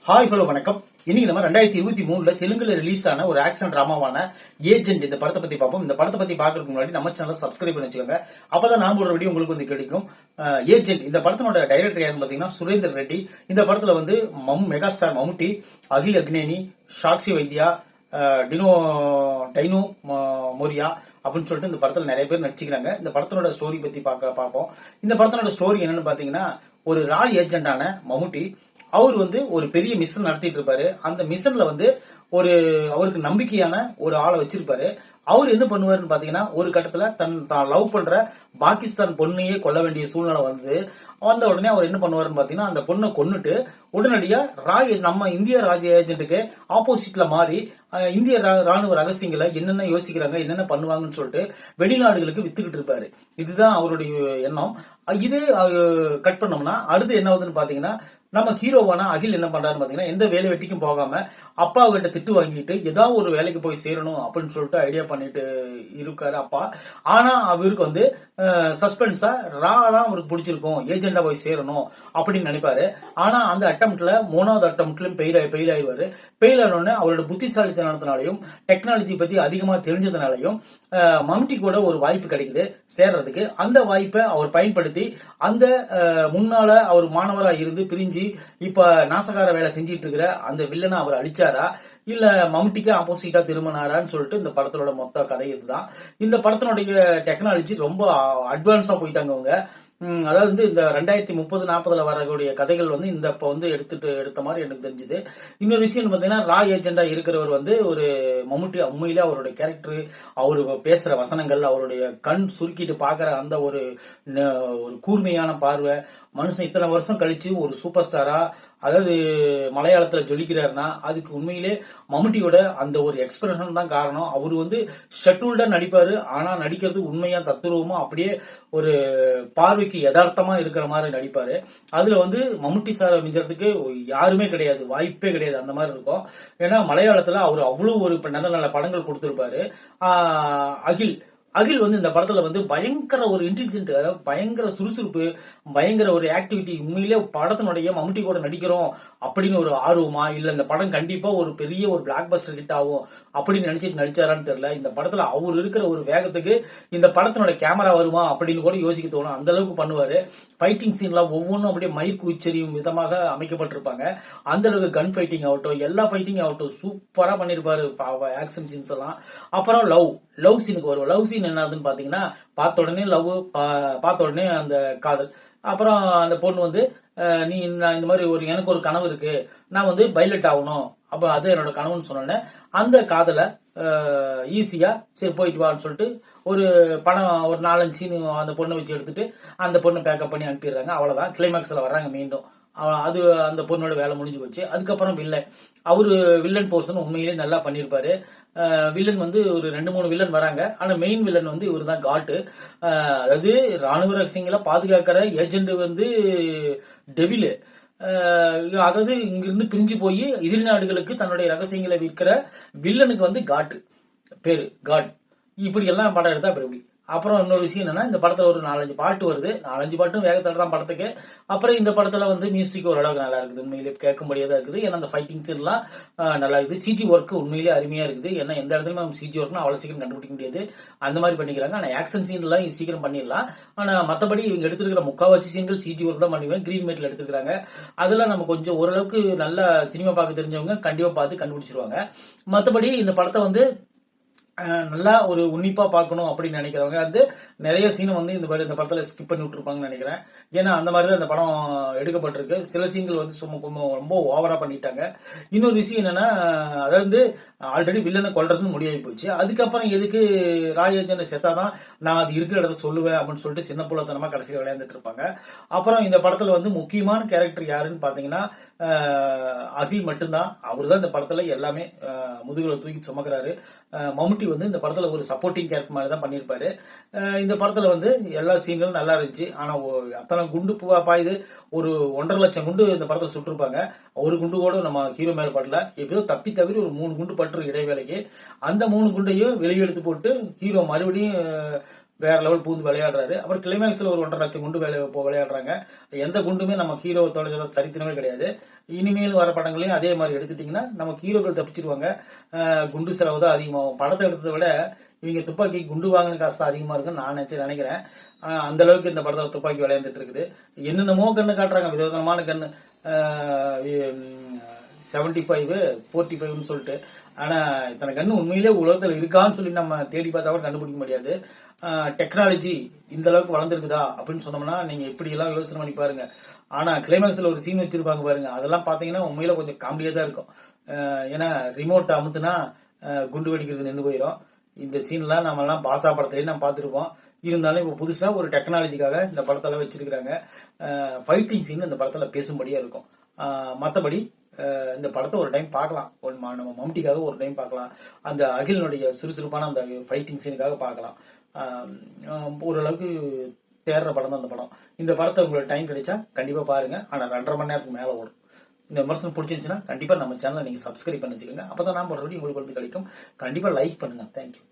Hi hello வணக்கம். இன்னைக்கு நம்ம 2023 தெலுங்குல ரிலீஸ் ஆன ஒரு ஆக்ஷன் டிராமாவான ஏஜென்ட் இந்த படத்தை பத்தி பார்ப்போம். இந்த படத்தை பத்தி பாக்குறதுக்கு முன்னாடி நம்ம சேனலை சப்ஸ்கிரைப் பண்ணி வச்சுக்கோங்க. அப்பதான் நான் போடுற வீடியோ உங்களுக்கு வந்து கிடைக்கும். ஏஜென்ட் இந்த படத்தினோட டைரக்டர் யாருன்னு பாத்தீங்கன்னா சுரேந்தர் ரெட்டி. இந்த படத்துல வந்து மெகாஸ்டார் மம்முட்டி, அகில் அக்னேனி, சாக்ஷி வைத்தியா, டைனோ மோரியா அப்படின்னு சொல்லிட்டு இந்த படத்துல நிறைய பேர் நடிச்சுக்கிறாங்க. இந்த படத்தினோட ஸ்டோரி பத்தி பார்ப்போம். இந்த படத்தினோட ஸ்டோரி என்னன்னு பாத்தீங்கன்னா, ஒரு ரா ஏஜென்டான மம்முட்டி அவர் வந்து ஒரு பெரிய மிஷன் நடத்திட்டு இருப்பாரு. அந்த மிஷன்ல வந்து அவருக்கு நம்பிக்கையான ஒரு ஆளை வச்சிருப்பாரு. அவர் என்ன பண்ணுவாருன்னு பாத்தீங்கன்னா, ஒரு கட்டத்துல தான் லவ் பண்ற பாகிஸ்தான் பொண்ணையே கொல்ல வேண்டிய சூழ்நிலை வந்த உடனே அவர் என்ன பண்ணுவாருன்னு பாத்தீங்கன்னா, அந்த பொண்ணை கொன்னுட்டு உடனடியா நம்ம இந்திய ராஜ ஏஜென்ட்டுக்கு ஆப்போசிட்ல மாறி இந்திய ராணுவ ரகசியங்களை என்னென்ன யோசிக்கிறாங்க, என்னென்ன பண்ணுவாங்கன்னு சொல்லிட்டு வெளிநாடுகளுக்கு வித்துக்கிட்டு இருப்பாரு. இதுதான் அவருடைய எண்ணம். இதே கட் பண்ணோம்னா அடுத்து என்ன ஆகுதுன்னு பாத்தீங்கன்னா, நம்ம ஹீரோவான அகில் என்ன பண்றாருன்னு பாத்தீங்கன்னா, எந்த வேலை வெட்டிக்கும் போகாம அப்பா கிட்ட திட்டு வாங்கிட்டு ஏதாவது ஒரு வேலைக்கு போய் சேரணும் அப்படின்னு சொல்லிட்டு ஐடியா பண்ணிட்டு இருக்காரு அப்பா. ஆனா அவருக்கு வந்து சஸ்பென்ஸா ராலாம் அவருக்கு பிடிச்சிருக்கும், ஏஜெண்டா போய் சேரணும் அப்படின்னு நினைப்பாரு. ஆனா அந்த அட்டம்ப்ட்ல 3வது அட்டம்ப்ட்லயும் பெயில் ஆயிடுவாரு. பெயில் ஆனோடனே அவரோட புத்திசாலித்தனத்தினாலையும் டெக்னாலஜி பத்தி அதிகமா தெரிஞ்சதுனாலையும் மம்முட்டி கூட ஒரு வாய்ப்பு கிடைக்குது சேர்றதுக்கு. அந்த வாய்ப்பை அவர் பயன்படுத்தி அந்த முன்னால அவர் மாணவரா இருந்து பிரிஞ்சு இப்ப நாசகார வேலை செஞ்சிட்டு இருக்கிற அந்த வில்லனை அவர் அழிச்சாரா இல்ல மம்முட்டிக்கு ஆப்போசிட்டா திரும்பினாரான்னு சொல்லிட்டு இந்த படத்தோட மொத்த கதை இதுதான். இந்த படத்தினுடைய டெக்னாலஜி ரொம்ப அட்வான்ஸா போயிட்டாங்க அவங்க. அதாவது இந்த 2030-40 வரக்கூடிய கதைகள் வந்து இந்த இப்ப வந்து எடுத்த மாதிரி எனக்கு தெரிஞ்சுது. இன்னொரு விஷயம் பாத்தீங்கன்னா, ரா ஏஜெண்டா இருக்கிறவர் வந்து ஒரு மம்முட்டி உண்மையிலே அவருடைய கேரக்டர், அவரு பேசுற வசனங்கள், அவருடைய கண் சுருக்கிட்டு பாக்குற அந்த ஒரு கூர்மையான பார்வை, மனுஷன் இத்தனை வருஷம் கழிச்சு ஒரு சூப்பர் ஸ்டாரா அதாவது மலையாளத்துல ஜொலிக்கிறாருன்னா அதுக்கு உண்மையிலே மம்முட்டியோட அந்த ஒரு எக்ஸ்பிரஷன் தான் காரணம். அவரு வந்து ஷெட்யூல்டா நடிப்பாரு, ஆனா நடிக்கிறது உண்மையா தத்துருவமா அப்படியே ஒரு பார்வைக்கு யதார்த்தமா இருக்கிற மாதிரி நடிப்பாரு. அதுல வந்து மம்முட்டி சாரை மிஞ்சறதுக்கு யாருமே கிடையாது, வாய்ப்பே கிடையாது. அந்த மாதிரி இருக்கும். ஏன்னா மலையாளத்துல அவரு அவ்வளவு ஒரு நல்ல நல்ல படங்கள் கொடுத்திருப்பாரு. அகில் வந்து இந்த படத்துல வந்து பயங்கர ஒரு இன்டெலிஜென்ட், பயங்கர சுறுசுறுப்பு, பயங்கர ஒரு ஆக்டிவிட்டி. உண்மையிலே படத்தினுடைய மம்முட்டி கூட நடிக்கிறோம் அப்படின்னு ஒரு ஆர்வமா இல்ல இந்த படம் கண்டிப்பா ஒரு பெரிய ஒரு பிளாக் பஸ்டர் ஹிட் ஆகும் அப்படின்னு நினைச்சிட்டு நடிச்சாரான்னு தெரியல. இந்த படத்துல அவர் இருக்கிற ஒரு வேகத்துக்கு இந்த படத்தினுடைய கேமரா வருமா அப்படின்னு கூட யோசிக்க தோணும். அந்த அளவுக்கு பண்ணுவாரு. ஃபைட்டிங் சீன்லாம் ஒவ்வொன்றும் அப்படியே மயிர்க்கு உச்சரியும் விதமாக அமைக்கப்பட்டிருப்பாங்க. அந்த அளவுக்கு கன் ஃபைட்டிங் ஆகட்டும், எல்லா ஃபைட்டிங் ஆகட்டும் சூப்பரா பண்ணிருப்பாரு. ஆக்ஷன் சீன்ஸ் எல்லாம். அப்புறம் லவ் சீனுக்கு வருவோம். லவ் சீன் என்னதுன்னு பாத்தீங்கன்னா, பார்த்த உடனே அந்த காதல். அப்புறம் அந்த பொண்ணு வந்து நான் இந்த மாதிரி எனக்கு ஒரு கனவு இருக்கு, நான் வந்து பைலட் ஆகணும், அப்ப அது என்னோட கனவுன்னு சொன்னோன்னே அந்த காதலை ஈஸியா சரி போயிட்டு வான்னு சொல்லிட்டு ஒரு படம் ஒரு 4-5 சீன் அந்த பொண்ணை வச்சு எடுத்துட்டு அந்த பொண்ணை பேக்கப் பண்ணி அனுப்பிடுறாங்க. அவ்வளவுதான். கிளைமேக்ஸ்ல வர்றாங்க மீண்டும். அது அந்த பொண்ணோட வேலை முடிஞ்சு போச்சு. அதுக்கப்புறம் வில்லன் போர்ஷன் உண்மையிலே நல்லா பண்ணிருப்பாரு. வில்லன் வந்து ஒரு 2-3 வில்லன் வராங்க. ஆனா மெயின் வில்லன் வந்து இவர் தான் காட்டு. அதாவது ராணுவ ரகசியங்களை பாதுகாக்கிற ஏஜென்ட் வந்து டெவிலு. அதாவது இங்கிருந்து பிரிஞ்சு போய் எதிரி நாடுகளுக்கு தன்னுடைய ரகசியங்களை விற்கிற வில்லனுக்கு வந்து காட்டு பேரு, காட். இப்படி எல்லாம் படம் எடுத்தா அப்படி எப்படி. அப்புறம் இன்னொரு விஷயம் என்னன்னா, இந்த படத்துல ஒரு 4-5 பாட்டு வருது. 4-5 பாட்டும் வேகத்தோட தான் படத்துக்கு. அப்புறம் இந்த படத்துல வந்து மியூசிக் ஓரளவுக்கு நல்லா இருக்குது, உண்மையிலே கேட்க முடியாதா இருக்குது. ஏன்னா அந்த ஃபைட்டிங் சீன் எல்லாம் நல்லா இருக்குது. சிஜி ஒர்க் உண்மையிலே அருமையா இருக்குது. ஏன்னா எந்த இடத்துலயும் சிஜி ஒர்க்னா அவ்வளவு சீக்கிரம் கண்டுபிடிக்க முடியாது, அந்த மாதிரி பண்ணிக்கிறாங்க. ஆனா ஆக்ஷன் சீன் எல்லாம் சீக்கிரம் பண்ணிடலாம். ஆனா மத்தபடி இவங்க எடுத்துருக்கிற முக்காவாசி சீன்கள் சிஜி ஒர்க் தான் பண்ணுவேன். கிரீன் மேட்ல எடுத்துருக்காங்க. அதெல்லாம் நம்ம கொஞ்சம் ஓரளவுக்கு நல்லா சினிமா பார்க்க தெரிஞ்சவங்க கண்டிப்பா பார்த்து கண்டுபிடிச்சிருவாங்க. மத்தபடி இந்த படத்தை வந்து நல்லா ஒரு உன்னிப்பா பார்க்கணும் அப்படின்னு நினைக்கிறவங்க வந்து நிறைய சீனை வந்து இந்த படத்துல ஸ்கிப் பண்ணி விட்டுருப்பாங்கன்னு நினைக்கிறேன். ஏன்னா அந்த மாதிரி தான் இந்த படம் எடுக்கப்பட்டிருக்கு. சில சீன்கள் வந்து ரொம்ப ஓவரா பண்ணிட்டாங்க. இன்னொரு விஷயம் என்னன்னா, அதாவது ஆல்ரெடி வில்லனை கொல்றதுன்னு முடியாகி போச்சு. அதுக்கப்புறம் எதுக்கு ராஜேந்திரன் செத்தாதான் நான் அது இருக்கிற இடத்த சொல்லுவேன் அப்படின்னு சொல்லிட்டு சின்ன புள்ளத்தனமா கடைசியில் விளையாண்டுட்டு இருப்பாங்க. அப்புறம் இந்த படத்துல வந்து முக்கியமான கேரக்டர் யாருன்னு பாத்தீங்கன்னா அகில் மட்டும்தான். அவர் தான் இந்த படத்துல எல்லாமே முதுகுல தூக்கி சுமக்கிறாரு. மம்முட்டி வந்து இந்த படத்துல ஒரு சப்போர்ட்டிங் கேரக்டர் மாதிரி தான் பண்ணிருப்பாரு. இந்த படத்துல வந்து எல்லா சீன்களும் நல்லா இருந்துச்சு. ஆனா அத்தனை குண்டு பாயுது, ஒரு 1.5 லட்சம் குண்டு இந்த படத்துல சுட்டிருப்பாங்க. ஒரு குண்டு கூட நம்ம ஹீரோ மேல படல. எப்படியோ தவிர ஒரு 3 குண்டு பட்டு இடைவேளைக்கு. அந்த 3 குண்டையும் வெளியே எடுத்து போட்டு ஹீரோ மறுபடியும் வேற லெவல் பூந்து விளையாடுறாரு. அப்புறம் கிளைமேக்ஸ்ல ஒரு 1.5 லட்சம் குண்டு விளையாடுறாங்க. எந்த குண்டுமே நம்ம ஹீரோ தொலைச்சத சரித்திரமே கிடையாது. இனிமேல் வர படங்களையும் அதே மாதிரி எடுத்துட்டீங்கன்னா நமக்கு ஹீரோக்கள் தப்பிச்சிருவாங்க. குண்டு செலவு தான் அதிகமாகும். படத்தை எடுத்ததை விட இவங்க துப்பாக்கி குண்டு வாங்கின காசு தான் அதிகமா இருக்குன்னு நான் நினைக்கிறேன். அந்த அளவுக்கு இந்த படத்துல துப்பாக்கி விளையாண்டுட்டு இருக்குது. என்னென்னமோ கண்ணு காட்டுறாங்க, விதவிதமான கண்ணு, 75 45ன்னு சொல்லிட்டு. ஆனா இத்தனை கண்ணு உண்மையிலே உலகத்துல இருக்கான்னு சொல்லி நம்ம தேடி பார்த்தா கூட கண்டுபிடிக்க முடியாது. டெக்னாலஜி இந்த அளவுக்கு வளர்ந்துருக்குதா அப்படின்னு சொன்னோம்னா நீங்க இப்படி எல்லாம் யோசனை பண்ணி பாருங்க. ஆனா கிளைமேக்ஸ்ல ஒரு சீன் வச்சிருப்பாங்க பாருங்க, அதெல்லாம் பாத்தீங்கன்னா உண்மையில கொஞ்சம் காமெடியா தான் இருக்கும். ஏன்னா ரிமோட் அமுத்துனா குண்டு வெடிக்கிறது நின்று போயிடும். இந்த சீன்லாம் நம்ம எல்லாம் பாசா படத்திலேயே நம்ம பார்த்துருப்போம். இருந்தாலும் இப்போ புதுசா ஒரு டெக்னாலஜிக்காக இந்த படத்தெல்லாம் வச்சிருக்கிறாங்க. ஃபைட்டிங் சீன் இந்த படத்துல பேசும்படியா இருக்கும். மற்றபடி இந்த படத்தை ஒரு டைம் பார்க்கலாம். நம்ம மம்டிக்காக ஒரு டைம் பார்க்கலாம். அந்த அகிலனுடைய சுறுசுறுப்பான அந்த ஃபைட்டிங் சீனுக்காக பார்க்கலாம். ஓரளவுக்கு தேர்ற படம் தான் அந்த படம். இந்த படத்தை உங்களுக்கு டைம் கிடைச்சா கண்டிப்பா பாருங்க. ஆனா 2.5 மணி நேரத்துக்கு மேல ஓடும். இந்த விமர்சனம் பிடிச்சிருந்துச்சுன்னா கண்டிப்பா நம்ம சேனலை நீங்க சப்ஸ்கிரைப் பண்ணி வச்சுக்கோங்க. அப்பதான் நான் போடுற வீடியோ உங்களுக்கு வந்து கிடைக்கும். கண்டிப்பா லைக் பண்ணுங்க. தேங்க்யூ.